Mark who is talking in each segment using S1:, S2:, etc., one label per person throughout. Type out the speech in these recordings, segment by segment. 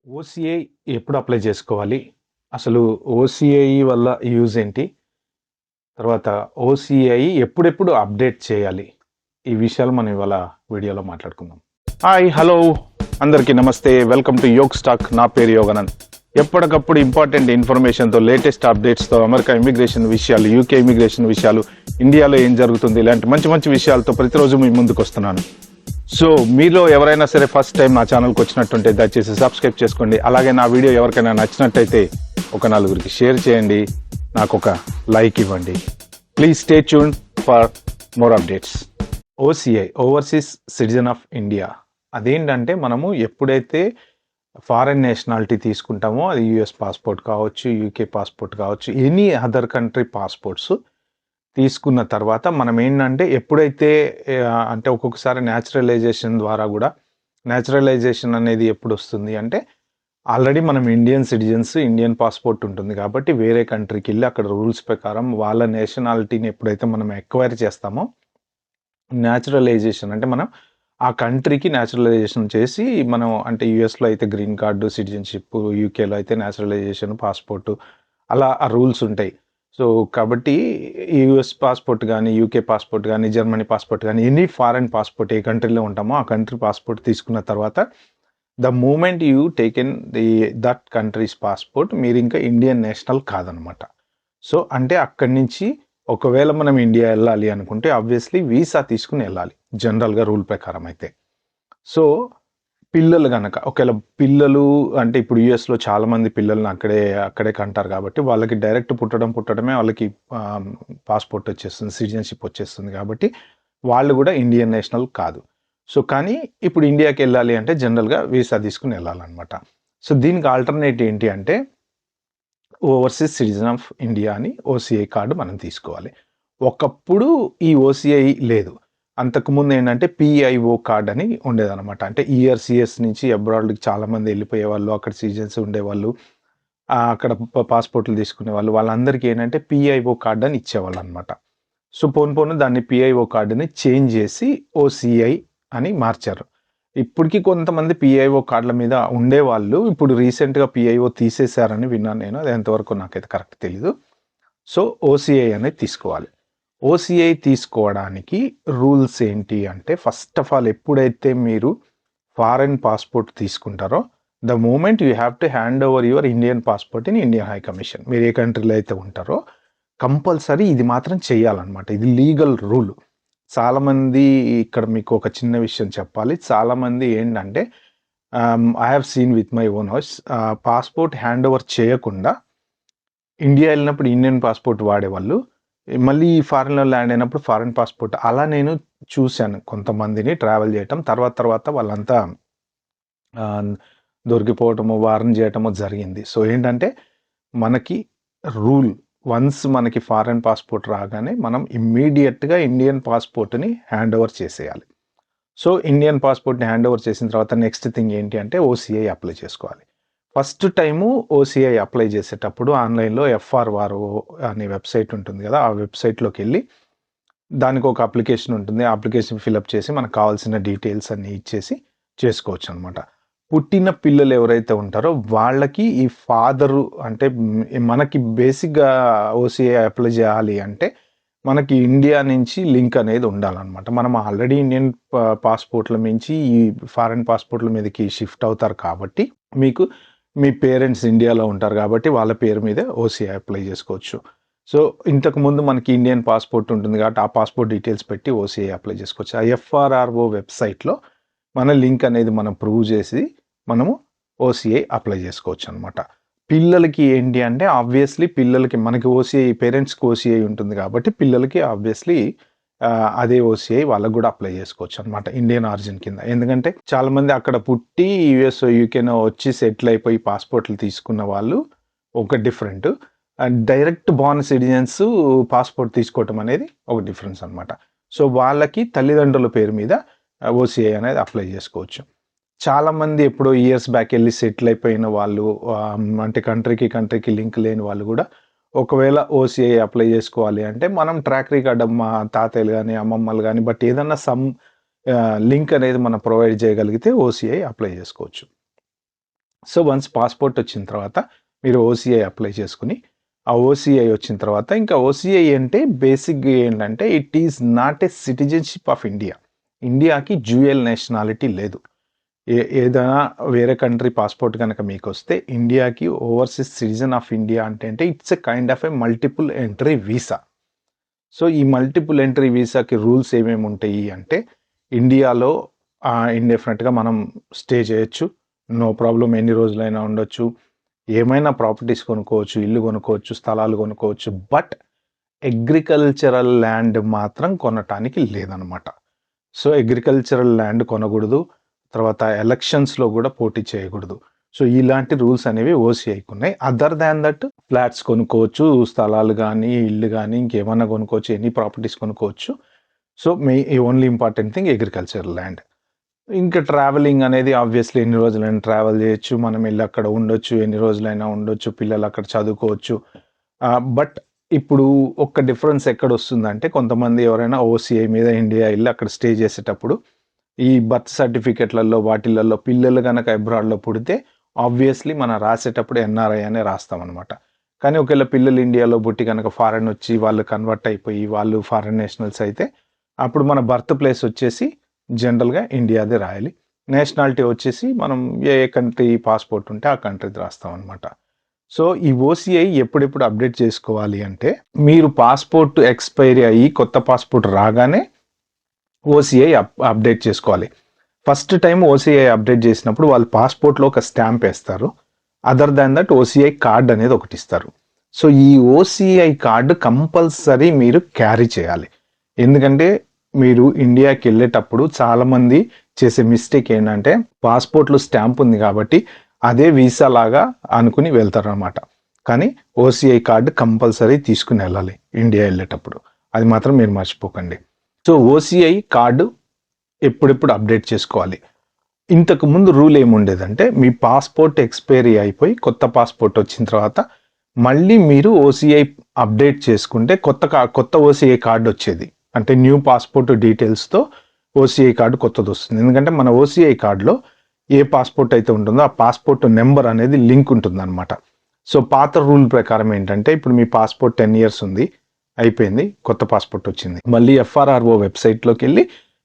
S1: OCI ఎప్పుడు apply చేసుకోవాలి? అసలు ఓసీఐ వల్ల యూజ్ ఏంటి? తర్వాత ఓసీఐ ఎప్పుడెప్పుడు అప్డేట్ చేయాలి? ఈ విషయాలు మనం ఇవాళ వీడియోలో మాట్లాడుకుందాం. హాయ్, హలో, అందరికీ నమస్తే. Welcome to Yog stock. నా పేరు యోగానంద్. ఎప్పటికప్పుడు ఇంపార్టెంట్ ఇన్ఫర్మేషన్తో, లేటెస్ట్ అప్డేట్స్తో, అమెరికా ఇమిగ్రేషన్ విషయాలు, యూకే ఇమిగ్రేషన్ విషయాలు, ఇండియాలో ఏం జరుగుతుంది, ఇలాంటి మంచి మంచి విషయాలతో ప్రతిరోజు మీ ముందుకు వస్తున్నాను. సో మీలో ఎవరైనా సరే ఫస్ట్ టైం నా ఛానల్కి వచ్చినట్టుంటే దయచేసి సబ్స్క్రైబ్ చేసుకోండి. అలాగే నా వీడియో ఎవరికైనా నచ్చినట్టయితే ఒక నలుగురికి షేర్ చేయండి, నాకు ఒక లైక్ ఇవ్వండి. Please stay tune for more updates. OCI, overseas citizen of India, అదేంటంటే మనము ఎప్పుడైతే ఫారెన్ నేషనాలిటీ తీసుకుంటామో, అది యూఎస్ పాస్పోర్ట్ కావచ్చు, యూకే పాస్పోర్ట్ కావచ్చు, ఎనీ అదర్ కంట్రీ పాస్పోర్ట్స్ తీసుకున్న తర్వాత మనం ఏంటంటే ఎప్పుడైతే అంటే ఒక్కొక్కసారి న్యాచురలైజేషన్ ద్వారా కూడా, న్యాచురలైజేషన్ అనేది ఎప్పుడు వస్తుంది అంటే ఆల్రెడీ మనం ఇండియన్ సిటిజన్స్, ఇండియన్ పాస్పోర్ట్ ఉంటుంది కాబట్టి వేరే కంట్రీకి వెళ్ళి అక్కడ రూల్స్ ప్రకారం వాళ్ళ నేషనాలిటీని ఎప్పుడైతే మనం ఎక్వైర్ చేస్తామో, న్యాచురలైజేషన్ అంటే మనం ఆ కంట్రీకి న్యాచురలైజేషన్ చేసి మనం అంటే యూఎస్లో అయితే గ్రీన్ కార్డు, సిటిజన్షిప్, యూకేలో అయితే న్యాచురలైజేషన్, పాస్పోర్టు, అలా ఆ రూల్స్ ఉంటాయి. సో కాబట్టి యూఎస్ పాస్పోర్ట్ కానీ, యూకే పాస్పోర్ట్ కానీ, జర్మనీ పాస్పోర్ట్ కానీ, ఎనీ ఫారెన్ పాస్పోర్ట్ ఏ కంట్రీలో ఉంటామో ఆ కంట్రీ పాస్పోర్ట్ తీసుకున్న తర్వాత the moment you taken that countries passport, మీరు ఇంకా ఇండియన్ నేషనల్ కాదనమాట. సో అంటే అక్కడి నుంచి ఒకవేళ మనం ఇండియా వెళ్ళాలి అనుకుంటే ఆబ్వియస్లీ వీసా తీసుకుని వెళ్ళాలి, జనరల్గా రూల్ ప్రకారం అయితే. సో పిల్లలు గనక ఒకవేళ పిల్లలు అంటే ఇప్పుడు యూఎస్లో చాలామంది పిల్లల్ని అక్కడే కంటారు కాబట్టి వాళ్ళకి డైరెక్ట్ పుట్టడమే వాళ్ళకి పాస్పోర్ట్ వచ్చేస్తుంది, సిటిజన్షిప్ వచ్చేస్తుంది కాబట్టి వాళ్ళు కూడా ఇండియన్ నేషనల్ కాదు. సో కానీ ఇప్పుడు ఇండియాకి వెళ్ళాలి అంటే జనరల్గా వీసా తీసుకుని వెళ్ళాలన్నమాట. సో దీనికి ఆల్టర్నేట్ ఏంటి అంటే ఓవర్సీస్ సిటిజన్ ఆఫ్ ఇండియా అని ఓసీఐ కార్డు మనం తీసుకోవాలి. ఒకప్పుడు ఈ ఓసీఐ లేదు. అంతకుముందు ఏంటంటే పిఐఓ కార్డ్ అని ఉండేదన్నమాట. అంటే ఈఆర్సిఎస్ నుంచి అబ్రాడ్‌కి చాలామంది వెళ్ళిపోయేవాళ్ళు, అక్కడ సిటిజన్స్ ఉండేవాళ్ళు, అక్కడ పాస్పోర్ట్లు తీసుకునేవాళ్ళు. వాళ్ళందరికీ ఏంటంటే పిఐఓ కార్డ్ అని ఇచ్చేవాళ్ళనమాట. సో పోను పోను దాన్ని పిఐఓ కార్డుని చేంజ్ చేసి ఓసీఐ అని మార్చారు. ఇప్పటికి కొంతమంది పిఐఓ కార్డుల మీద ఉండేవాళ్ళు ఇప్పుడు రీసెంట్‌గా పిఐఓ తీసేశారని విన్నాను నేను. అది ఎంతవరకు నాకైతే కరెక్ట్ తెలీదు. సో ఓసీఐ అనేది తీసుకోవాలి. ఓసీఐ తీసుకోవడానికి రూల్స్ ఏంటి అంటే ఫస్ట్ ఆఫ్ ఆల్ ఎప్పుడైతే మీరు ఫారెన్ పాస్పోర్ట్ తీసుకుంటారో the moment you have to hand over your Indian passport in Indian high commission. మీరు ఏ కంట్రీలో అయితే ఉంటారో కంపల్సరీ ఇది మాత్రం చేయాలన్నమాట. ఇది లీగల్ రూల్. చాలామంది ఇక్కడ మీకు ఒక చిన్న విషయం చెప్పాలి. చాలామంది ఏంటంటే I have seen with my own eyes passport hand over చేయకుండా ఇండియా వెళ్ళినప్పుడు ఇండియన్ పాస్పోర్ట్ వాడేవాళ్ళు, మళ్ళీ ఫారెన్‌లో ల్యాండ్ అయినప్పుడు ఫారెన్ పాస్పోర్ట్. అలా నేను చూశాను కొంతమందిని ట్రావెల్ చేయటం. తర్వాత వాళ్ళంతా దొరికిపోవటము, వార్న్ చేయటము జరిగింది. సో ఏంటంటే మనకి రూల్ వన్స్ మనకి ఫారెన్ పాస్పోర్ట్ రాగానే మనం ఇమ్మీడియట్‌గా ఇండియన్ పాస్పోర్ట్‌ని హ్యాండ్ ఓవర్ చేసేయాలి. సో ఇండియన్ పాస్పోర్ట్‌ని హ్యాండ్ ఓవర్ చేసిన తర్వాత నెక్స్ట్ థింగ్ ఏంటి అంటే ఓసీఐ అప్లై చేసుకోవాలి. ఫస్ట్ టైము ఓసీఐ అప్లై చేసేటప్పుడు ఆన్లైన్‌లో ఎఫ్ఆర్ఓఆర్ఓ అనే వెబ్సైట్ ఉంటుంది కదా! ఆ వెబ్సైట్‌లోకి వెళ్ళి దానికి ఒక అప్లికేషన్ ఉంటుంది. ఆ అప్లికేషన్ ఫిలప్ చేసి మనకు కావాల్సిన డీటెయిల్స్ అన్నీ ఇచ్చేసి చేసుకోవచ్చు అనమాట. పుట్టిన పిల్లలు ఎవరైతే ఉంటారో వాళ్ళకి ఈ ఫాదరు అంటే మనకి బేసిక్‌గా ఓసీఐ అప్లై చేయాలి అంటే మనకి ఇండియా నుంచి లింక్ అనేది ఉండాలన్నమాట. మనం ఆల్రెడీ ఇండియన్ పాస్పోర్ట్‌ల నుంచి ఈ ఫారెన్ పాస్పోర్ట్‌ల మీదకి షిఫ్ట్ అవుతారు కాబట్టి మీకు మీ పేరెంట్స్ ఇండియాలో ఉంటారు కాబట్టి వాళ్ళ పేరు మీదే ఓసీఐ అప్లై చేసుకోవచ్చు. సో ఇంతకుముందు మనకి ఇండియన్ పాస్పోర్ట్ ఉంటుంది కాబట్టి ఆ పాస్పోర్ట్ డీటెయిల్స్ పెట్టి ఓసీఐ అప్లై చేసుకోవచ్చు. ఆ ఎఫ్ఆర్ఆర్ఓ వెబ్సైట్‌లో మన లింక్ అనేది మనం ప్రూవ్ చేసి మనము ఓసీఐ అప్లై చేసుకోవచ్చు అనమాట. పిల్లలకి ఏంటి అంటే ఆబ్వియస్లీ పిల్లలకి మనకి ఓసీఐ పేరెంట్స్‌కి ఓసీఐ ఉంటుంది కాబట్టి పిల్లలకి ఆబ్వియస్లీ అదే ఓసీఐ వాళ్ళకి కూడా అప్లై చేసుకోవచ్చు అనమాట ఇండియన్ ఆరిజిన్ కింద. ఎందుకంటే చాలామంది అక్కడ పుట్టి యూఎస్, యూకేనో వచ్చి సెటిల్ అయిపోయి పాస్పోర్ట్లు తీసుకున్న వాళ్ళు ఒక different. Direct born citizens passport తీసుకోవటం అనేది ఒక డిఫరెన్స్ అనమాట. సో వాళ్ళకి తల్లిదండ్రుల పేరు మీద ఓసీఐ అనేది అప్లై చేసుకోవచ్చు. చాలామంది ఎప్పుడో ఇయర్స్ బ్యాక్ వెళ్ళి సెటిల్ అయిపోయిన వాళ్ళు, అంటే కంట్రీకి లింక్ లేని వాళ్ళు కూడా ఒకవేళ ఓసీఐ అప్లై చేసుకోవాలి అంటే మనం ట్రాక్ రికార్డ్ మా తాతయ్యలు కానీ, అమ్మమ్మలు కానీ బట్ ఏదన్నా లింక్ అనేది మనం ప్రొవైడ్ చేయగలిగితే ఓసీఐ అప్లై చేసుకోవచ్చు. సో వన్స్ పాస్పోర్ట్ వచ్చిన తర్వాత మీరు ఓసీఐ అప్లై చేసుకుని, ఆ ఓసీఐ వచ్చిన తర్వాత ఇంకా ఓసీఐ అంటే బేసిక్గా ఏంటంటే it is not a citizenship of India. ఇండియాకి డ్యూయల్ నేషనాలిటీ లేదు. ఏదైనా వేరే కంట్రీ పాస్పోర్ట్ కనుక మీకు వస్తే ఇండియాకి ఓవర్సీస్ సిటిజన్ ఆఫ్ ఇండియా అంటే it's a kind of a multiple entry visa. So ఈ మల్టిపుల్ ఎంట్రీ వీసాకి రూల్స్ ఏమేమి ఉంటాయి అంటే ఇండియాలో ఇండెఫినెట్గా మనం స్టే చేయొచ్చు, నో ప్రాబ్లం, ఎన్ని రోజులైనా ఉండొచ్చు, ఏమైనా ప్రాపర్టీస్ కొనుక్కోవచ్చు, ఇల్లు కొనుక్కోవచ్చు, స్థలాలు కొనుక్కోవచ్చు. బట్ అగ్రికల్చరల్ ల్యాండ్ మాత్రం కొనటానికి లేదనమాట. సో అగ్రికల్చరల్ ల్యాండ్ కొనకూడదు, తర్వాత ఎలక్షన్స్లో కూడా పోటీ చేయకూడదు. సో ఇలాంటి రూల్స్ అనేవి ఓసీఐకి ఉన్నాయి. అదర్ దాన్ దట్ ఫ్లాట్స్ కొనుక్కోవచ్చు, స్థలాలు కానీ ఇల్లు కానీ ఇంకేమన్నా కొనుక్కోవచ్చు, ఎనీ ప్రాపర్టీస్ కొనుక్కోవచ్చు. So only important thing agricultural land. ఇంకా ట్రావెలింగ్ అనేది ఆబ్వియస్లీ ఎన్ని రోజులైనా ట్రావెల్ చేయొచ్చు, మనం వెళ్ళి అక్కడ ఉండొచ్చు, ఎన్ని రోజులైనా ఉండొచ్చు, పిల్లలు అక్కడ చదువుకోవచ్చు. బట్ ఇప్పుడు ఒక డిఫరెన్స్ ఎక్కడ వస్తుందంటే కొంతమంది ఎవరైనా ఓసీఐ మీద ఇండియా వెళ్ళి అక్కడ స్టే చేసేటప్పుడు ఈ బర్త్ సర్టిఫికెట్లలో వాటిలలో పిల్లలు కనుక అబ్రాడ్లో పుడితే ఆబ్వియస్లీ మనం రాసేటప్పుడు ఎన్ఆర్ఐ అనే రాస్తామన్నమాట. కానీ ఒకవేళ పిల్లలు ఇండియాలో పుట్టి కనుక ఫారెన్ వచ్చి వాళ్ళు కన్వర్ట్ అయిపోయి వాళ్ళు ఫారెన్ నేషనల్స్ అయితే అప్పుడు మన బర్త్ ప్లేస్ వచ్చేసి జనరల్గా ఇండియాదే రాయాలి. నేషనాలిటీ వచ్చేసి మనం ఏ కంట్రీ పాస్పోర్ట్ ఉంటే ఆ కంట్రీది రాస్తాం అనమాట. సో ఈ ఓసీఐ ఎప్పుడెప్పుడు అప్డేట్ చేసుకోవాలి అంటే మీరు పాస్పోర్ట్ ఎక్స్పైరీ అయ్యి కొత్త పాస్పోర్ట్ రాగానే ఓసీఐ అప్డేట్ చేసుకోవాలి. ఫస్ట్ టైం ఓసీఐ అప్డేట్ చేసినప్పుడు వాళ్ళు పాస్పోర్ట్లో ఒక స్టాంప్ వేస్తారు. Other than that OCI card అనేది ఒకటి ఇస్తారు. సో ఈ ఓసీఐ కార్డు కంపల్సరీ మీరు క్యారీ చేయాలి. ఎందుకంటే మీరు ఇండియాకి వెళ్ళేటప్పుడు చాలామంది చేసే మిస్టేక్ ఏంటంటే పాస్పోర్ట్లో స్టాంప్ ఉంది కాబట్టి అదే వీసా లాగా అనుకుని వెళ్తారు అనమాట. కానీ ఓసీఐ కార్డు కంపల్సరీ తీసుకుని వెళ్ళాలి ఇండియా వెళ్ళేటప్పుడు, అది మాత్రం మీరు మర్చిపోకండి. సో ఓసీఐ కార్డు ఎప్పుడెప్పుడు అప్డేట్ చేసుకోవాలి. ఇంతకు ముందు రూల్ ఏముండేదంటే మీ పాస్పోర్ట్ ఎక్స్పైరీ అయిపోయి కొత్త పాస్పోర్ట్ వచ్చిన తర్వాత మళ్ళీ మీరు ఓసీఐ అప్డేట్ చేసుకుంటే కొత్త ఓసీఐ కార్డు వచ్చేది. అంటే న్యూ పాస్పోర్ట్ డీటెయిల్స్తో ఓసీఐ కార్డు కొత్తది వస్తుంది. ఎందుకంటే మన ఓసీఐ కార్డులో ఏ పాస్పోర్ట్ అయితే ఉంటుందో ఆ పాస్పోర్ట్ నెంబర్ అనేది లింక్ ఉంటుందన్నమాట. సో పాత రూల్ ప్రకారం ఏంటంటే ఇప్పుడు మీ పాస్పోర్ట్ 10 years ఉంది, అయిపోయింది, కొత్త పాస్పోర్ట్ వచ్చింది, మళ్ళీ ఎఫ్ఆర్ఆర్ఓ వెబ్సైట్లోకి వెళ్ళి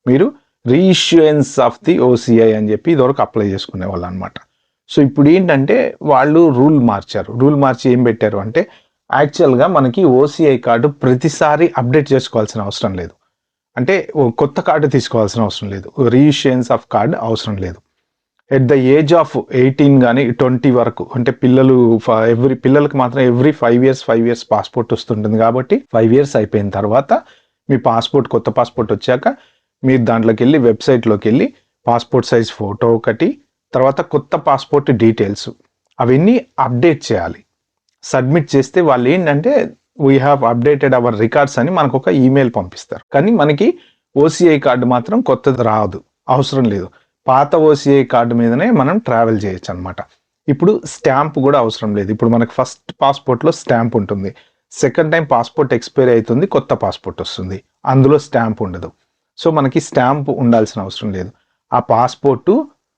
S1: మీరు రీఇష్యూయన్స్ ఆఫ్ ది ఓసీఐ అని చెప్పి ఇదివరకు అప్లై చేసుకునే వాళ్ళు అనమాట. సో ఇప్పుడు ఏంటంటే వాళ్ళు రూల్ మార్చి ఏం పెట్టారు అంటే యాక్చువల్గా మనకి ఓసీఐ కార్డు ప్రతిసారి అప్డేట్ చేసుకోవాల్సిన అవసరం లేదు. అంటే కొత్త కార్డు తీసుకోవాల్సిన అవసరం లేదు, రీఇష్యూయన్స్ ఆఫ్ కార్డు అవసరం లేదు. ఎట్ ద ఏజ్ ఆఫ్ 18 కానీ 20 వరకు అంటే పిల్లలకి మాత్రం ఎవ్రీ 5 years పాస్పోర్ట్ వస్తుంటుంది కాబట్టి 5 years అయిపోయిన తర్వాత మీ కొత్త పాస్పోర్ట్ వచ్చాక మీరు దాంట్లోకి వెళ్ళి వెబ్సైట్లోకి వెళ్ళి పాస్పోర్ట్ సైజ్ ఫోటో ఒకటి, తర్వాత కొత్త పాస్పోర్ట్ డీటెయిల్స్ అవన్నీ అప్డేట్ చేయాలి. సబ్మిట్ చేస్తే వాళ్ళు ఏంటంటే we have updated our records అని మనకు ఒక ఈమెయిల్ పంపిస్తారు. కానీ మనకి ఓసీఐ కార్డు మాత్రం కొత్తది రాదు, అవసరం లేదు. పాత ఓసీఐ కార్డు మీదనే మనం ట్రావెల్ చేయొచ్చు అనమాట. ఇప్పుడు స్టాంప్ కూడా అవసరం లేదు. ఇప్పుడు మనకు ఫస్ట్ పాస్పోర్ట్లో స్టాంప్ ఉంటుంది, సెకండ్ టైం పాస్పోర్ట్ ఎక్స్పైరీ అవుతుంది, కొత్త పాస్పోర్ట్ వస్తుంది, అందులో స్టాంప్ ఉండదు. సో మనకి స్టాంప్ ఉండాల్సిన అవసరం లేదు. ఆ పాస్పోర్టు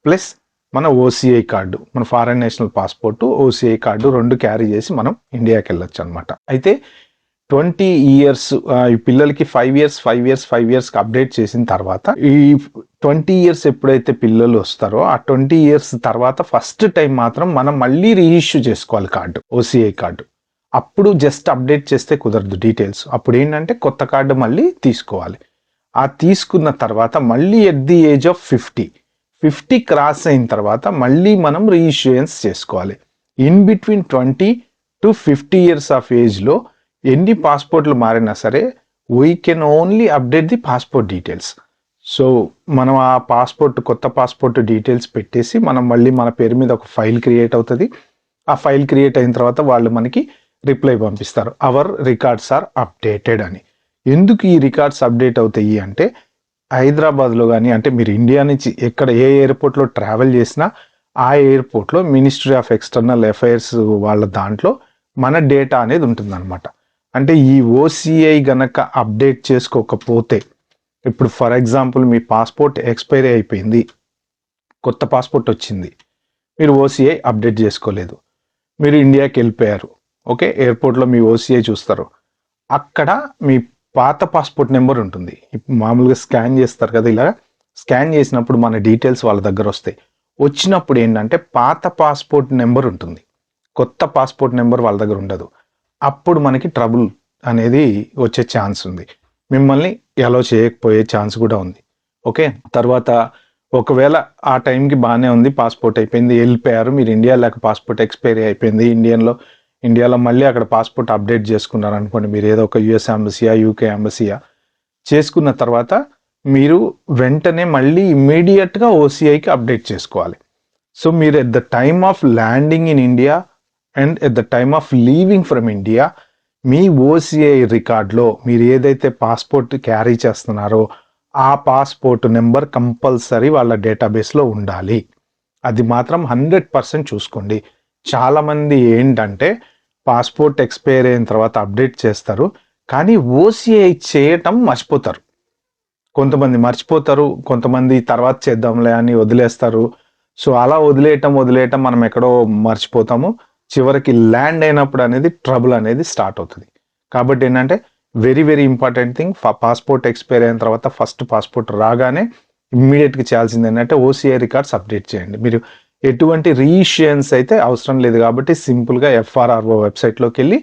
S1: ప్లస్ మన ఓసీఐ కార్డు, మన foreign national passport OCI card 2 carry చేసి మనం ఇండియాకి వెళ్ళొచ్చు అనమాట. అయితే 20 years ఈ పిల్లలకి 5 years అప్డేట్ చేసిన తర్వాత ఈ 20 years ఎప్పుడైతే పిల్లలు వస్తారో ఆ 20 years తర్వాత ఫస్ట్ టైం మాత్రం మనం మళ్ళీ రీఇష్యూ చేసుకోవాలి కార్డు, ఓసీఐ కార్డు. అప్పుడు జస్ట్ అప్డేట్ చేస్తే కుదరదు డీటెయిల్స్. అప్పుడు ఏంటంటే కొత్త కార్డు మళ్ళీ తీసుకోవాలి. ఆ తీసుకున్న తర్వాత మళ్ళీ at the age of 50 cross అయిన తర్వాత మళ్ళీ మనం రీఇష్యూయన్స్ చేసుకోవాలి. In between 20 to 50 years of ఏజ్లో ఎన్ని పాస్పోర్ట్లు మారినా సరే we can only update the passport details. So మనం ఆ కొత్త పాస్పోర్ట్ డీటెయిల్స్ పెట్టేసి మనం మళ్ళీ మన పేరు మీద ఒక ఫైల్ క్రియేట్ అవుతుంది. ఆ ఫైల్ క్రియేట్ అయిన తర్వాత వాళ్ళు మనకి రిప్లై పంపిస్తారు, అవర్ రికార్డ్స్ ఆర్ అప్డేటెడ్ అని. ఎందుకు ఈ రికార్డ్స్ అప్డేట్ అవుతాయి అంటే హైదరాబాద్లో కానీ అంటే మీరు ఇండియా నుంచి ఎక్కడ ఏ ఎయిర్పోర్ట్లో ట్రావెల్ చేసినా ఆ ఎయిర్పోర్ట్లో మినిస్ట్రీ ఆఫ్ ఎక్స్టర్నల్ అఫైర్స్ వాళ్ళ దాంట్లో మన డేటా అనేది ఉంటుందన్నమాట. అంటే ఈ ఓసీఐ గనక అప్డేట్ చేసుకోకపోతే ఇప్పుడు for example me passport expiry అయిపోయింది, కొత్త పాస్పోర్ట్ వచ్చింది, మీరు ఓసీఐ అప్డేట్ చేసుకోలేదు, మీరు ఇండియాకి వెళ్ళిపోయారు. ఓకే, ఎయిర్పోర్ట్లో మీ ఓసీఐ చూస్తారు. అక్కడ మీ పాత పాస్పోర్ట్ నెంబర్ ఉంటుంది. మామూలుగా స్కాన్ చేస్తారు కదా, ఇలా స్కాన్ చేసినప్పుడు మన డీటెయిల్స్ వాళ్ళ దగ్గర వస్తాయి. వచ్చినప్పుడు ఏంటంటే పాత పాస్పోర్ట్ నెంబర్ ఉంటుంది, కొత్త పాస్పోర్ట్ నెంబర్ వాళ్ళ దగ్గర ఉండదు. అప్పుడు మనకి ట్రబుల్ అనేది వచ్చే ఛాన్స్ ఉంది, మిమ్మల్ని అలో చేయకపోయే ఛాన్స్ కూడా ఉంది. ఓకే, తర్వాత ఒకవేళ ఆ టైంకి బాగానే ఉంది, పాస్పోర్ట్ అయిపోయింది, వెళ్ళిపోయారు, మీరు ఇండియా లేక పాస్పోర్ట్ ఎక్స్పైరీ అయిపోయింది, ఇండియాలో మళ్ళీ అక్కడ పాస్పోర్ట్ అప్డేట్ చేసుకున్నారు అనుకోండి, మీరు ఏదో ఒక యుఎస్ ఎంబసీయా యూకే ఎంబసీయా చేసుకున్న తర్వాత మీరు వెంటనే మళ్ళీ ఇమ్మీడియట్గా ఓసీఐకి అప్డేట్ చేసుకోవాలి. సో మీరు at the time of landing in India and at the time of leaving from India మీ ఓసీఐ రికార్డ్లో మీరు ఏదైతే పాస్పోర్ట్ క్యారీ చేస్తున్నారో ఆ పాస్పోర్ట్ నెంబర్ కంపల్సరీ వాళ్ళ డేటాబేస్లో ఉండాలి. అది మాత్రం 100% చూసుకోండి. చాలామంది ఏంటంటే పాస్పోర్ట్ ఎక్స్పైర్ అయిన తర్వాత అప్డేట్ చేస్తారు, కానీ ఓసీఐ చేయటం మర్చిపోతారు. కొంతమంది మర్చిపోతారు, కొంతమంది తర్వాత చేద్దాంలే అని వదిలేస్తారు. సో అలా వదిలేయటం మనం ఎక్కడో మర్చిపోతాము. చివరికి ల్యాండ్ అయినప్పుడు అనేది ట్రబుల్ అనేది స్టార్ట్ అవుతుంది. కాబట్టి ఏంటంటే very very important thing, passport expire అయిన తర్వాత ఫస్ట్ పాస్పోర్ట్ రాగానే ఇమ్మీడియట్గా చేయాల్సింది ఏంటంటే ఓసీఐ రికార్డ్స్ అప్డేట్ చేయండి. మీరు ఎటువంటి రీఇష్యూయన్స్ అయితే అవసరం లేదు కాబట్టి సింపుల్గా ఎఫ్ఆర్ఆర్ఓ వెబ్సైట్లోకి వెళ్ళి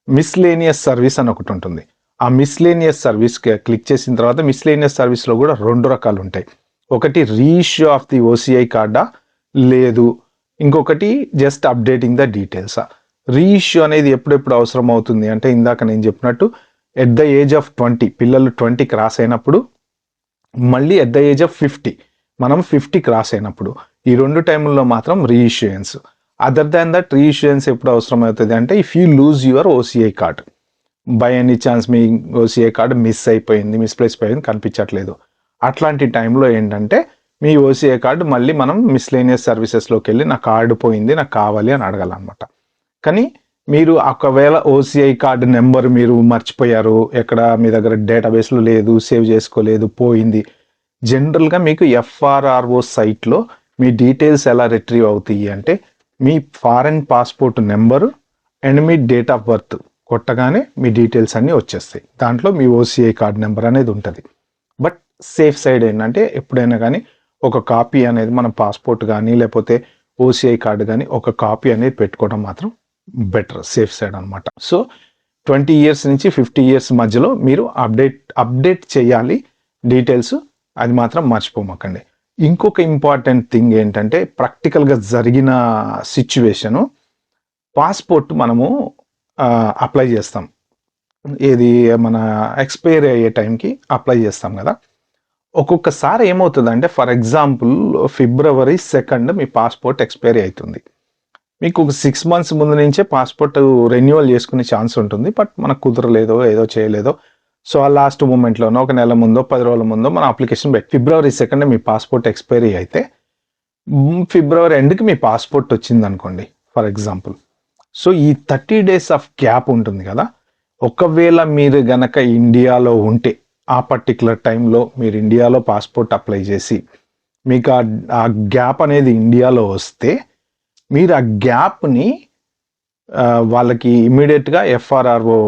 S1: మిస్లేనియస్ సర్వీస్ అని ఒకటి ఉంటుంది. ఆ మిస్లేనియస్ సర్వీస్ క్లిక్ చేసిన తర్వాత మిస్లేనియస్ సర్వీస్లో కూడా 2 రకాలు ఉంటాయి. ఒకటి రీఇష్యూ ఆఫ్ ది ఓసీఐ కార్డా, లేదు ఇంకొకటి జస్ట్ అప్డేటింగ్ ద డీటెయిల్సా. రీఇష్యూ అనేది ఎప్పుడెప్పుడు అవసరం అవుతుంది అంటే ఇందాక నేను చెప్పినట్టు ఎట్ ద ఏజ్ ఆఫ్ 20, పిల్లలు 20 క్రాస్ అయినప్పుడు, మళ్ళీ ఎట్ ద ఏజ్ ఆఫ్ 50 మనం 50 క్రాస్ అయినప్పుడు, ఈ 2 టైముల్లో మాత్రం రీఇష్యూయన్స్. అదర్ దాన్ దట్ రీఇష్యూయన్స్ ఎప్పుడు అవసరం అవుతుంది అంటే if you lose your OCI card, by any chance me OCI card miss అయిపోయింది, మిస్ప్లేస్ అయిపోయింది, కనిపించట్లేదు, అట్లాంటి టైంలో ఏంటంటే మీ ఓసీఐ కార్డు మళ్ళీ మనం మిస్లేనియస్ సర్వీసెస్లోకి వెళ్ళి నా కార్డు పోయింది నాకు కావాలి అని అడగాలన్నమాట. కానీ మీరు ఒకవేళ ఓసీఐ కార్డు నెంబర్ మీరు మర్చిపోయారు, ఎక్కడ మీ దగ్గర డేటాబేస్లో లేదు, సేవ్ చేసుకోలేదు, పోయింది, జనరల్గా మీకు ఎఫ్ఆర్ఆర్ఓ సైట్లో మీ డీటెయిల్స్ ఎలా రిట్రీవ్ అవుతాయి అంటే మీ ఫారెన్ పాస్పోర్ట్ నెంబరు అండ్ మీ డేట్ ఆఫ్ బర్త్ కొట్టగానే మీ డీటెయిల్స్ అన్నీ వచ్చేస్తాయి. దాంట్లో మీ ఓసీఐ కార్డ్ నెంబర్ అనేది ఉంటుంది. బట్ సేఫ్ సైడ్ ఏంటంటే ఎప్పుడైనా కానీ ఒక కాపీ అనేది మనం పాస్పోర్ట్ కానీ లేకపోతే ఓసీఐ కార్డు కానీ ఒక కాపీ అనేది పెట్టుకోవడం మాత్రం బెటర్, సేఫ్ సైడ్ అనమాట. సో 20 years నుంచి 50 years మధ్యలో మీరు అప్డేట్ చేయాలి డీటెయిల్స్, అది మాత్రం మర్చిపోమకండి. ఇంకొక ఇంపార్టెంట్ థింగ్ ఏంటంటే ప్రాక్టికల్గా జరిగిన సిచ్యువేషను, పాస్పోర్ట్ మనము అప్లై చేస్తాం, ఏది మన ఎక్స్పైరీ అయ్యే టైంకి అప్లై చేస్తాం కదా. ఒక్కొక్కసారి ఏమవుతుందంటే for example February 2 me passport expiry అవుతుంది, మీకు ఒక 6 months ముందు నుంచే పాస్పోర్ట్ రెన్యువల్ చేసుకునే ఛాన్స్ ఉంటుంది. బట్ మనకు కుదరలేదో ఏదో చేయలేదో, సో ఆ లాస్ట్ మూమెంట్లోనో ఒక నెల ముందో 10 రోజుల ముందో మన అప్లికేషన్ February 2 మీ పాస్పోర్ట్ ఎక్స్పైరీ అయితే February ఎండ్కి మీ పాస్పోర్ట్ వచ్చింది అనుకోండి ఫర్ ఎగ్జాంపుల్. సో ఈ 30 days ఆఫ్ గ్యాప్ ఉంటుంది కదా, ఒకవేళ మీరు గనక ఇండియాలో ఉంటే ఆ పర్టికులర్ టైంలో మీరు ఇండియాలో పాస్పోర్ట్ అప్లై చేసి మీకు ఆ గ్యాప్ అనేది ఇండియాలో వస్తే మీరు ఆ గ్యాప్ని వాళ్ళకి ఇమీడియట్గా ఎఫ్ఆర్ఆర్ఓ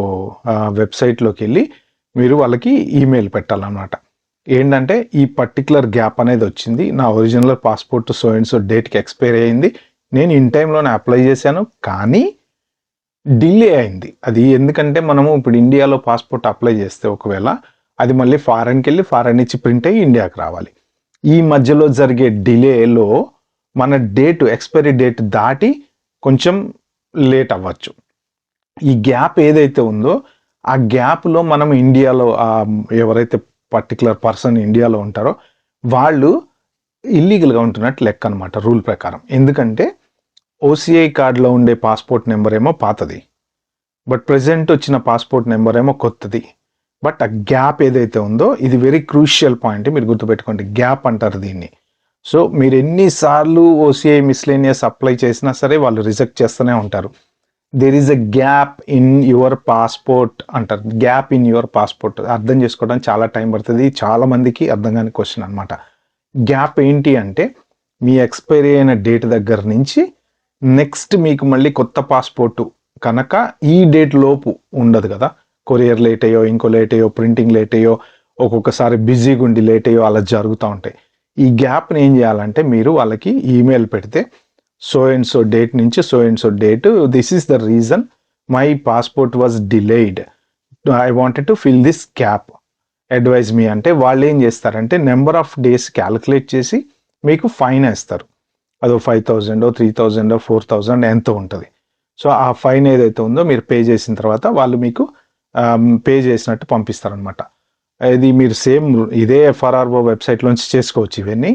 S1: వెబ్సైట్లోకి వెళ్ళి మీరు వాళ్ళకి ఈమెయిల్ పెట్టాలన్నమాట. ఏంటంటే ఈ పర్టికులర్ గ్యాప్ అనేది వచ్చింది, నా original passport so and so డేట్కి ఎక్స్పైరీ అయింది, నేను ఇన్ టైంలోనే అప్లై చేశాను కానీ డిలే అయింది. అది ఎందుకంటే మనము ఇప్పుడు ఇండియాలో పాస్పోర్ట్ అప్లై చేస్తే ఒకవేళ అది మళ్ళీ ఫారెన్కి వెళ్ళి ఫారెన్ నుంచి ప్రింట్ అయ్యి ఇండియాకి రావాలి. ఈ మధ్యలో జరిగే డిలేలో మన ఎక్స్పైరీ డేట్ దాటి కొంచెం లేట్ అవ్వచ్చు. ఈ గ్యాప్ ఏదైతే ఉందో ఆ గ్యాప్లో మనం ఇండియాలో ఎవరైతే పర్టికులర్ పర్సన్ ఇండియాలో ఉంటారో వాళ్ళు ఇల్లీగల్గా ఉంటున్నట్టు లెక్క అనమాట రూల్ ప్రకారం. ఎందుకంటే ఓసీఐ కార్డులో ఉండే పాస్పోర్ట్ నెంబర్ ఏమో పాతది, బట్ ప్రజెంట్ వచ్చిన పాస్పోర్ట్ నెంబర్ ఏమో కొత్తది. బట్ ఆ గ్యాప్ ఏదైతే ఉందో ఇది వెరీ క్రూషియల్ పాయింట్, మీరు గుర్తుపెట్టుకోండి, గ్యాప్ అంటారు దీన్ని. సో మీరు ఎన్నిసార్లు ఓసీఐ మిస్లేనియస్ అప్లై చేసినా సరే వాళ్ళు రిజెక్ట్ చేస్తూనే ఉంటారు. There is a gap in your passport అంటారు. గ్యాప్ ఇన్ యువర్ పాస్పోర్ట్ అర్థం చేసుకోవడానికి చాలా టైం పడుతుంది, చాలా మందికి అర్థం కాని క్వశ్చన్ అనమాట. గ్యాప్ ఏంటి అంటే మీ ఎక్స్పైరీ అయిన డేట్ దగ్గర నుంచి నెక్స్ట్ మీకు మళ్ళీ కొత్త పాస్పోర్టు కనుక ఈ డేట్ లోపు ఉండదు కదా, కొరియర్ లేట్ అయ్యో, ఇంకో లేట్ అయ్యో, ప్రింటింగ్ లేట్ అయ్యో, ఒక్కొక్కసారి బిజీగా ఉండి లేట్ అయ్యో అలా జరుగుతూ ఉంటాయి. ఈ గ్యాప్ని ఏం చేయాలంటే మీరు వాళ్ళకి ఈమెయిల్ పెడితే సో అండ్ సో డేట్ నుంచి so and so date, this is the reason my passport was delayed, I wanted to fill this gap, advise me అంటే వాళ్ళు ఏం చేస్తారంటే నెంబర్ ఆఫ్ డేస్ క్యాలిక్యులేట్ చేసి మీకు ఫైన్ వేస్తారు. అదో 5,000 3,000 4,000 ఎంతో ఉంటుంది. సో ఆ ఫైన్ ఏదైతే ఉందో మీరు పే చేసిన తర్వాత వాళ్ళు మీకు పే చేసినట్టు పంపిస్తారనమాట. ఇది మీరు సేమ్ ఇదే FRRO వెబ్సైట్లోంచి చేసుకోవచ్చు ఇవన్నీ.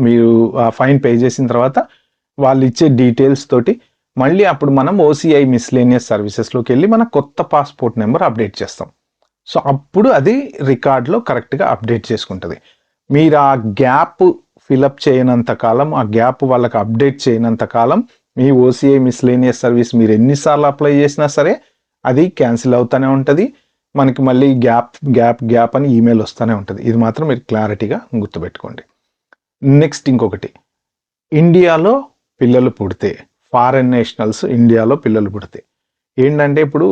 S1: మీరు ఆ ఫైన్ పే చేసిన తర్వాత వాళ్ళు ఇచ్చే డీటెయిల్స్ తోటి మళ్ళీ అప్పుడు మనం OCI మిస్లేనియస్ సర్వీసెస్లోకి వెళ్ళి మన కొత్త పాస్పోర్ట్ నెంబర్ అప్డేట్ చేస్తాం. సో అప్పుడు అది రికార్డ్లో కరెక్ట్గా అప్డేట్ చేసుకుంటుంది. మీరు ఆ గ్యాప్ ఫిలప్ చేయనంత కాలం, ఆ గ్యాప్ వాళ్ళకి అప్డేట్ చేయనంత కాలం మీ OCI మిస్లేనియస్ సర్వీస్ మీరు ఎన్నిసార్లు అప్లై చేసినా సరే అది క్యాన్సిల్ అవుతూనే ఉంటుంది. మనకి మళ్ళీ గ్యాప్ అని ఈమెయిల్ వస్తూనే ఉంటుంది. ఇది మాత్రం మీరు క్లారిటీగా గుర్తుపెట్టుకోండి. నెక్స్ట్ ఇంకొకటి, ఇండియాలో పిల్లలు పుడితే, ఫారెన్ నేషనల్స్ ఇండియాలో పిల్లలు పుడితే ఏంటంటే, ఇప్పుడు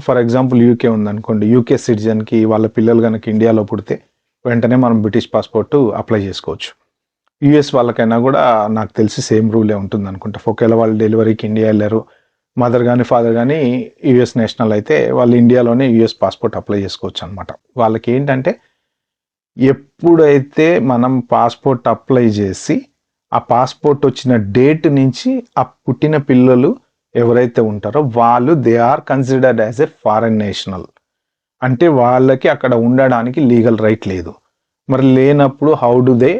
S1: ఫర్ ఎగ్జాంపుల్ యూకే ఉందనుకోండి, యూకే సిటిజన్కి వాళ్ళ పిల్లలు కనుక ఇండియాలో పుడితే వెంటనే మనం బ్రిటిష్ పాస్పోర్ట్ అప్లై చేసుకోవచ్చు. యూఎస్ వాళ్ళకైనా కూడా నాకు తెలిసి సేమ్ రూలే ఉంటుంది అనుకుంటా. ఒకవేళ వాళ్ళు డెలివరీకి ఇండియా వెళ్ళారు, మదర్ కానీ ఫాదర్ కానీ యూఎస్ నేషనల్ అయితే వాళ్ళు ఇండియాలోనే యూఎస్ పాస్పోర్ట్ అప్లై చేసుకోవచ్చు అనమాట. వాళ్ళకి ఏంటంటే ఎప్పుడైతే మనం పాస్పోర్ట్ అప్లై చేసి ఆ పాస్పోర్ట్ వచ్చిన డేట్ నుంచి ఆ పుట్టిన పిల్లలు ఎవరైతే ఉంటారో వాళ్ళు they are considered as a foreign national, అంటే వాళ్ళకి అక్కడ ఉండడానికి లీగల్ రైట్ లేదు. మరి లేనప్పుడు హౌ డు దే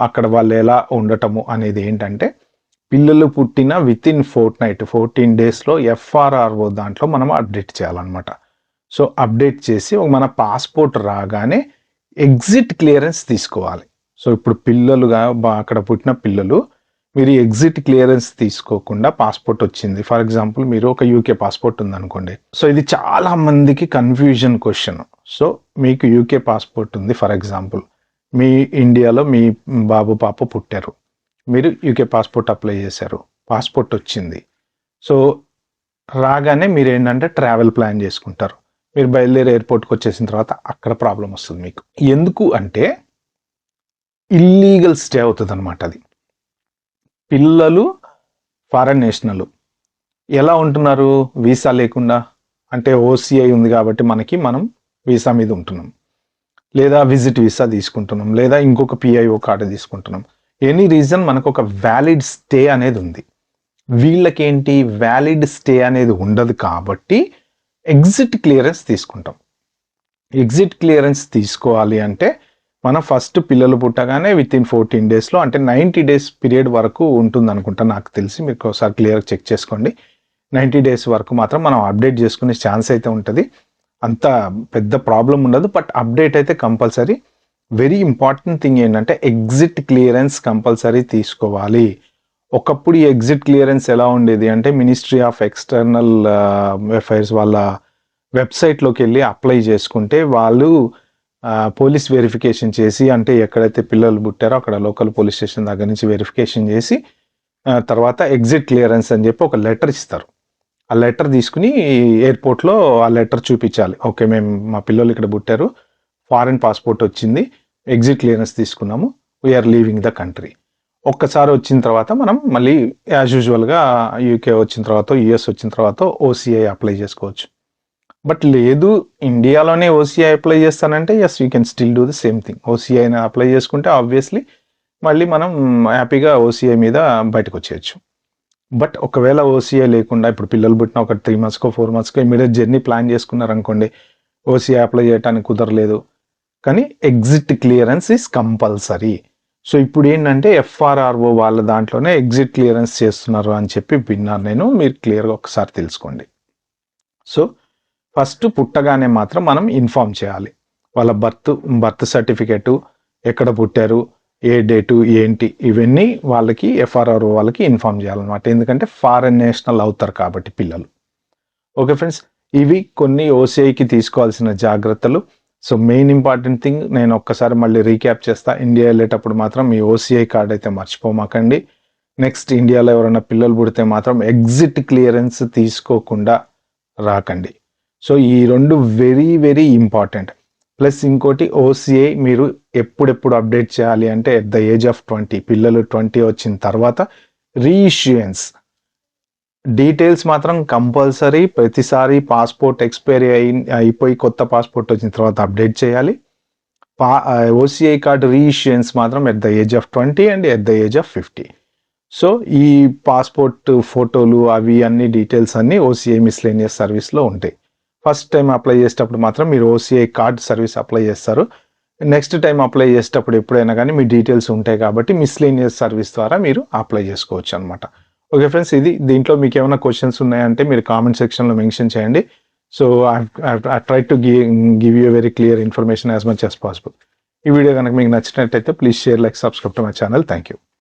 S1: అక్కడ వాళ్ళు ఎలా ఉండటము అనేది ఏంటంటే, పిల్లలు పుట్టిన విత్ ఇన్ 14 డేస్లో FRRO దాంట్లో మనం అప్డేట్ చేయాలన్నమాట. సో అప్డేట్ చేసి మన పాస్పోర్ట్ రాగానే ఎగ్జిట్ క్లియరెన్స్ తీసుకోవాలి. సో ఇప్పుడు పిల్లలుగా అక్కడ పుట్టిన పిల్లలు మీరు ఎగ్జిట్ క్లియరెన్స్ తీసుకోకుండా పాస్పోర్ట్ వచ్చింది, ఫర్ ఎగ్జాంపుల్ మీరు ఒక యూకే పాస్పోర్ట్ ఉందనుకోండి. సో ఇది చాలా మందికి కన్ఫ్యూజన్ క్వశ్చన్. సో మీకు యూకే పాస్పోర్ట్ ఉంది, ఫర్ ఎగ్జాంపుల్ మీ ఇండియాలో మీ బాబు పాప పుట్టారు, మీరు యూకే పాస్పోర్ట్ అప్లై చేశారు, పాస్పోర్ట్ వచ్చింది. సో రాగానే మీరు ఏంటంటే ట్రావెల్ ప్లాన్ చేసుకుంటారు. మీరు బయలుదేరి ఎయిర్పోర్ట్కి వచ్చేసిన తర్వాత అక్కడ ప్రాబ్లం వస్తుంది మీకు. ఎందుకు అంటే ఇల్లీగల్ స్టే అవుతుంది అనమాట. అది పిల్లలు ఫారెన్ నేషనల్ ఎలా ఉంటున్నారు వీసా లేకుండా, అంటే OCI ఉంది కాబట్టి మనం వీసా మీద ఉంటున్నాం, లేదా విజిట్ వీసా తీసుకుంటున్నాం, లేదా ఇంకొక PIO కార్డు తీసుకుంటున్నాం. ఎనీ రీజన్ మనకు ఒక వ్యాలిడ్ స్టే అనేది ఉంది. వీళ్ళకేంటి వ్యాలిడ్ స్టే అనేది ఉండదు కాబట్టి ఎగ్జిట్ క్లియరెన్స్ తీసుకుంటాం. ఎగ్జిట్ క్లియరెన్స్ తీసుకోవాలి అంటే మనం ఫస్ట్ పిల్లలు పుట్టగానే విత్ ఇన్ 14 డేస్లో, అంటే 90 డేస్ పీరియడ్ వరకు ఉంటుంది అనుకుంటా నాకు తెలిసి, మీకు ఒకసారి క్లియర్గా చెక్ చేసుకోండి. 90 డేస్ వరకు మాత్రం మనం అప్డేట్ చేసుకునే ఛాన్స్ అయితే ఉంటుంది. అంత పెద్ద ప్రాబ్లం ఉండదు, బట్ అప్డేట్ అయితే కంపల్సరీ. వెరీ ఇంపార్టెంట్ థింగ్ ఏంటంటే ఎగ్జిట్ క్లియరెన్స్ కంపల్సరీ తీసుకోవాలి. ఒకప్పుడు ఈ ఎగ్జిట్ క్లియరెన్స్ ఎలా ఉండేది అంటే మినిస్ట్రీ ఆఫ్ ఎక్స్టర్నల్ అఫైర్స్ వాళ్ళ వెబ్సైట్లోకి వెళ్ళి అప్లై చేసుకుంటే వాళ్ళు పోలీస్ వెరిఫికేషన్ చేసి, అంటే ఎక్కడైతే పిల్లలు పుట్టారో అక్కడ లోకల్ పోలీస్ స్టేషన్ దగ్గర నుంచి వెరిఫికేషన్ చేసి తర్వాత ఎగ్జిట్ క్లియరెన్స్ అని చెప్పి ఒక లెటర్ ఇస్తారు. ఆ లెటర్ తీసుకుని ఎయిర్పోర్ట్లో ఆ లెటర్ చూపించాలి. ఓకే, మేము మా పిల్లలు ఇక్కడ పుట్టారు, ఫారెన్ పాస్పోర్ట్ వచ్చింది, ఎగ్జిట్ క్లియరెన్స్ తీసుకున్నాము, వీఆర్ లీవింగ్ ద కంట్రీ. ఒక్కసారి వచ్చిన తర్వాత మనం మళ్ళీ యాజ్ యూజువల్గా యూకే వచ్చిన తర్వాత, US వచ్చిన తర్వాత OCI అప్లై చేసుకోవచ్చు. బట్ లేదు ఇండియాలోనే OCI అప్లై చేస్తానంటే yes you can still do the same thing. OCI apply చేసుకుంటే ఆబ్వియస్లీ మళ్ళీ మనం హ్యాపీగా OCI మీద బయటకు వచ్చేయచ్చు. బట్ ఒకవేళ OCI లేకుండా ఇప్పుడు పిల్లలు పుట్టిన ఒక 3 monthsకో 4 monthsకో ఇమీడియట్ జర్నీ ప్లాన్ చేసుకున్నారనుకోండి, OCI అప్లై చేయడానికి కుదరలేదు, కానీ exit clearance is compulsory. So ఇప్పుడు ఏంటంటే FRRO వాళ్ళ దాంట్లోనే ఎగ్జిట్ క్లియరెన్స్ చేస్తున్నారు అని చెప్పి విన్నాను నేను, మీరు క్లియర్గా ఒకసారి తెలుసుకోండి. సో ఫస్ట్ పుట్టగానే మాత్రం మనం ఇన్ఫామ్ చేయాలి. వాళ్ళ బర్త్ సర్టిఫికేటు, ఎక్కడ పుట్టారు, ఏ డేటు ఏంటి, ఇవన్నీ వాళ్ళకి FRRO వాళ్ళకి ఇన్ఫామ్ చేయాలన్నమాట. ఎందుకంటే ఫారెన్ నేషనల్ అవుతారు కాబట్టి పిల్లలు. ఓకే ఫ్రెండ్స్, ఇవి కొన్ని OCIకి తీసుకోవాల్సిన జాగ్రత్తలు. సో మెయిన్ ఇంపార్టెంట్ థింగ్ నేను ఒక్కసారి మళ్ళీ రీక్యాప్ చేస్తా. ఇండియా వెళ్ళేటప్పుడు మాత్రం మీ ఓసీఐ కార్డ్ అయితే మర్చిపోమాకండి. నెక్స్ట్ ఇండియాలో ఎవరైనా పిల్లలు పుడితే మాత్రం ఎగ్జిట్ క్లియరెన్స్ తీసుకోకుండా రాకండి. సో ఈ 2 వెరీ వెరీ ఇంపార్టెంట్. ప్లస్ ఇంకోటి ఓసీఐ మీరు ఎప్పుడెప్పుడు అప్డేట్ చేయాలి అంటే ఎట్ ద ఏజ్ ఆఫ్ 20, పిల్లలు 20 వచ్చిన తర్వాత రీఇష్యూయన్స్ డీటెయిల్స్ మాత్రం కంపల్సరీ ప్రతిసారి పాస్పోర్ట్ ఎక్స్పైరీ అయిపోయి కొత్త పాస్పోర్ట్ వచ్చిన తర్వాత అప్డేట్ చేయాలి. ఓసీఐ కార్డు రీఇష్యూయన్స్ మాత్రం at the age of 20 and at the age of 50. So ఈ పాస్పోర్ట్ ఫోటోలు అవి అన్ని డీటెయిల్స్ అన్నీ ఓసీఐ మిస్లేనియస్ సర్వీస్లో ఉంటాయి. ఫస్ట్ టైం అప్లై చేసేటప్పుడు మాత్రం మీరు ఓసీఐ కార్డ్ సర్వీస్ అప్లై చేస్తారు. నెక్స్ట్ టైం అప్లై చేసేటప్పుడు ఎప్పుడైనా కానీ మీ డీటెయిల్స్ ఉంటాయి కాబట్టి మిస్లేనియస్ సర్వీస్ ద్వారా మీరు అప్లై చేసుకోవచ్చు అనమాట. ఓకే ఫ్రెండ్స్, ఇది దీంట్లో మీకు ఏమైనా క్వశ్చన్స్ ఉన్నాయంటే మీరు కామెంట్ సెక్షన్లో మెన్షన్ చేయండి. So I try to give you very clear information as much as possible. ఈ వీడియో కనుక మీకు నచ్చినట్టయితే please share, like, subscribe to my channel. Thank you.